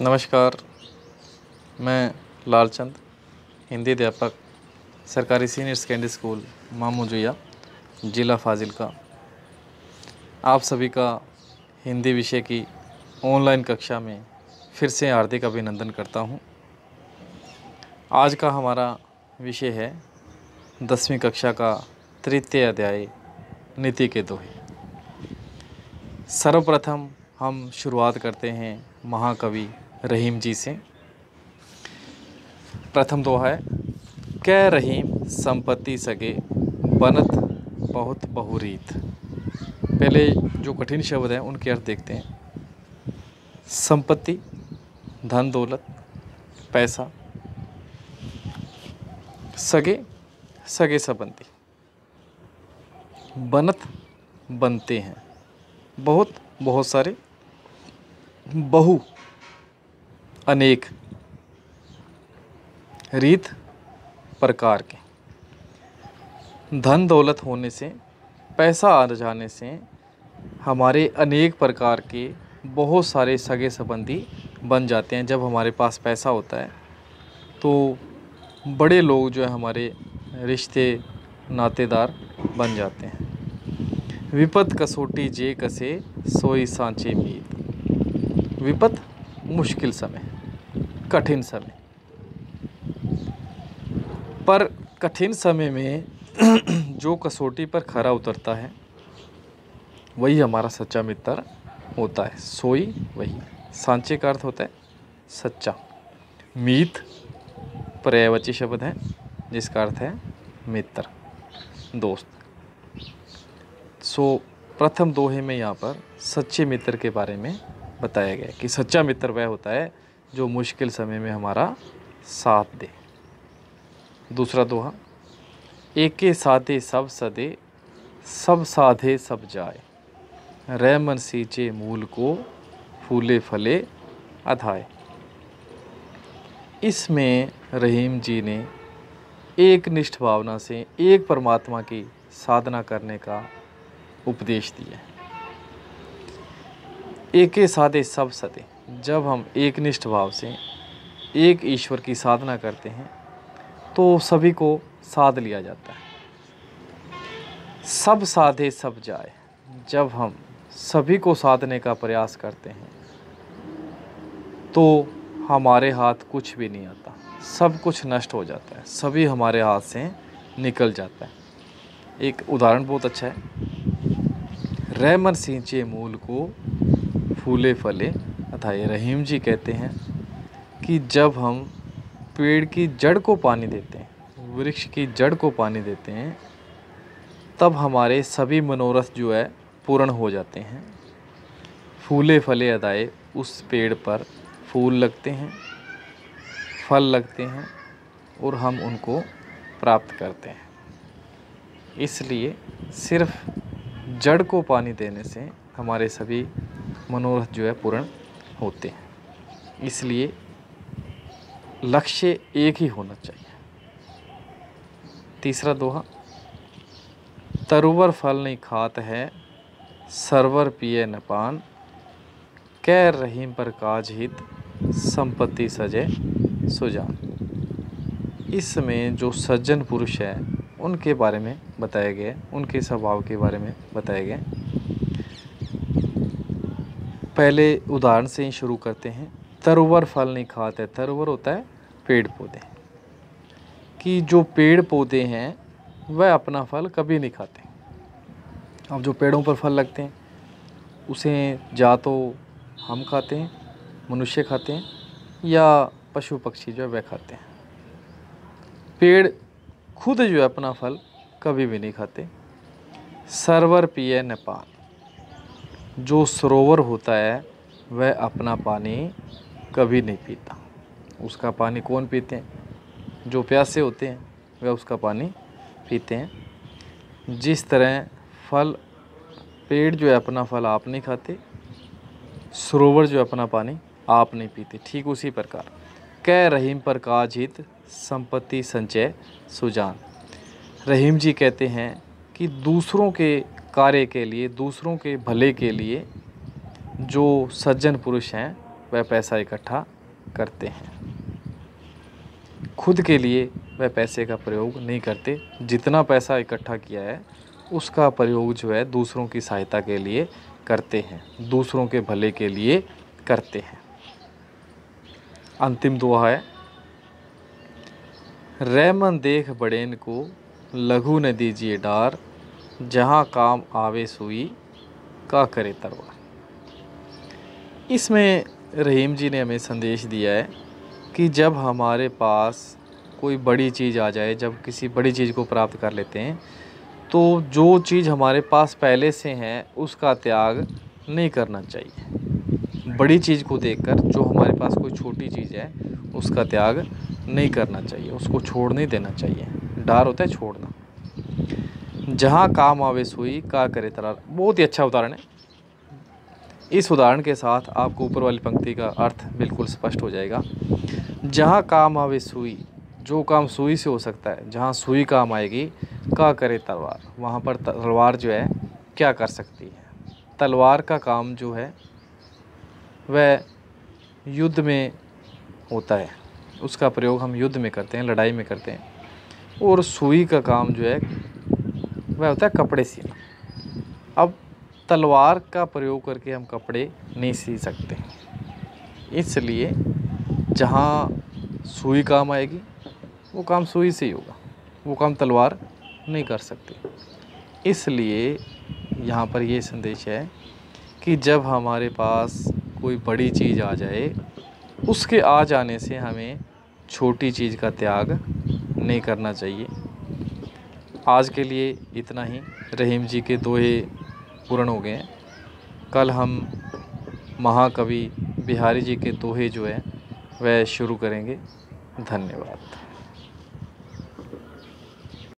नमस्कार। मैं लालचंद, हिंदी अध्यापक, सरकारी सीनियर सेकेंडरी स्कूल मामूजुया, ज़िला फाजिल्का। आप सभी का हिंदी विषय की ऑनलाइन कक्षा में फिर से हार्दिक अभिनंदन करता हूं। आज का हमारा विषय है 10वीं कक्षा का तृतीय अध्याय नीति के दोहे। सर्वप्रथम हम शुरुआत करते हैं महाकवि रहीम जी से। प्रथम दोहा है, कै रहीम संपत्ति सगे बनत बहुत बहुरीत। पहले जो कठिन शब्द हैं उनके अर्थ देखते हैं। संपत्ति, धन दौलत, पैसा, सगे सगे संबंधी, बनत बनते हैं, बहुत बहुत सारे, बहु अनेक, रीत प्रकार के। धन दौलत होने से, पैसा आ जाने से हमारे अनेक प्रकार के बहुत सारे सगे संबंधी बन जाते हैं। जब हमारे पास पैसा होता है तो बड़े लोग जो है हमारे रिश्ते नातेदार बन जाते हैं। विपत कसोटी जे कसे सोई सांचे मीत। विपत मुश्किल समय, कठिन समय, पर कठिन समय में जो कसौटी पर खरा उतरता है वही हमारा सच्चा मित्र होता है। सोई वही, सांचे का अर्थ होता है सच्चा। मीत पर्यायवाची शब्द है जिसका अर्थ है मित्र, दोस्त। प्रथम दोहे में यहाँ पर सच्चे मित्र के बारे में बताया गया कि सच्चा मित्र वह होता है जो मुश्किल समय में हमारा साथ दे। दूसरा दोहा, एके साधे सब सदे सब साधे सब जाए। रह मन सींचे मूल को फूले फले अधाए। इसमें रहीम जी ने एक निष्ठ भावना से एक परमात्मा की साधना करने का उपदेश दिया है। एके साधे सब सदे, जब हम एक निष्ठ भाव से एक ईश्वर की साधना करते हैं तो सभी को साध लिया जाता है। सब साधे सब जाए, जब हम सभी को साधने का प्रयास करते हैं तो हमारे हाथ कुछ भी नहीं आता, सब कुछ नष्ट हो जाता है, सभी हमारे हाथ से निकल जाता है। एक उदाहरण बहुत अच्छा है, रह मन सींचे मूल को फूले फले अथाए। रहीम जी कहते हैं कि जब हम पेड़ की जड़ को पानी देते हैं, वृक्ष की जड़ को पानी देते हैं, तब हमारे सभी मनोरथ जो है पूर्ण हो जाते हैं। फूले फले अदाए, उस पेड़ पर फूल लगते हैं, फल लगते हैं और हम उनको प्राप्त करते हैं। इसलिए सिर्फ जड़ को पानी देने से हमारे सभी मनोरथ जो है पूर्ण होते हैं। इसलिए लक्ष्य एक ही होना चाहिए। तीसरा दोहा, तरुवर फल नहीं खात है सरवर पिए न पान। कै रहीम पर काज हित संपत्ति सजे सुजान। इसमें जो सज्जन पुरुष है उनके बारे में बताया गया, उनके स्वभाव के बारे में बताया गया। पहले उदाहरण से ही शुरू करते हैं। तरुवर फल नहीं खाते, तरुवर होता है पेड़ पौधे, कि जो पेड़ पौधे हैं वह अपना फल कभी नहीं खाते। अब जो पेड़ों पर फल लगते हैं उसे या तो हम खाते हैं, मनुष्य खाते हैं, या पशु पक्षी जो है वह खाते हैं। पेड़ खुद जो है अपना फल कभी भी नहीं खाते। सरवर पिए न पान, जो सरोवर होता है वह अपना पानी कभी नहीं पीता। उसका पानी कौन पीते हैं? जो प्यासे होते हैं वह उसका पानी पीते हैं। जिस तरह फल, पेड़ जो है अपना फल आप नहीं खाते, सरोवर जो अपना पानी आप नहीं पीते, ठीक उसी प्रकार कै रहीम पर काज हित संपत्ति संचय सुजान। रहीम जी कहते हैं कि दूसरों के कार्य के लिए, दूसरों के भले के लिए जो सज्जन पुरुष हैं वह पैसा इकट्ठा करते हैं। खुद के लिए वह पैसे का प्रयोग नहीं करते। जितना पैसा इकट्ठा किया है उसका प्रयोग जो है दूसरों की सहायता के लिए करते हैं, दूसरों के भले के लिए करते हैं। अंतिम दुआ है, रहमन देख बड़ेन को लघु न दीजिए डार, जहाँ काम आवे सुई का करे तलवार। इसमें रहीम जी ने हमें संदेश दिया है कि जब हमारे पास कोई बड़ी चीज़ आ जाए, जब किसी बड़ी चीज़ को प्राप्त कर लेते हैं, तो जो चीज़ हमारे पास पहले से है उसका त्याग नहीं करना चाहिए। बड़ी चीज़ को देखकर जो हमारे पास कोई छोटी चीज़ है उसका त्याग नहीं करना चाहिए, उसको छोड़ नहीं देना चाहिए। डार होता है छोड़ना। जहाँ काम आवे सुई का करे तलवार, बहुत ही अच्छा उदाहरण है। इस उदाहरण के साथ आपको ऊपर वाली पंक्ति का अर्थ बिल्कुल स्पष्ट हो जाएगा। जहाँ काम आवे सुई, जो काम सुई से हो सकता है, जहाँ सुई काम आएगी, का करे तलवार, वहाँ पर तलवार जो है क्या कर सकती है। तलवार का काम जो है वह युद्ध में होता है, उसका प्रयोग हम युद्ध में करते हैं, लड़ाई में करते हैं। और सुई का काम जो है वह होता है कपड़े सीना। अब तलवार का प्रयोग करके हम कपड़े नहीं सी सकते, इसलिए जहाँ सुई काम आएगी वो काम सुई से ही होगा, वो काम तलवार नहीं कर सकती। इसलिए यहाँ पर ये संदेश है कि जब हमारे पास कोई बड़ी चीज़ आ जाए, उसके आ जाने से हमें छोटी चीज़ का त्याग नहीं करना चाहिए। आज के लिए इतना ही। रहीम जी के दोहे पूर्ण हो गए हैं। कल हम महाकवि बिहारी जी के दोहे जो है वह शुरू करेंगे। धन्यवाद।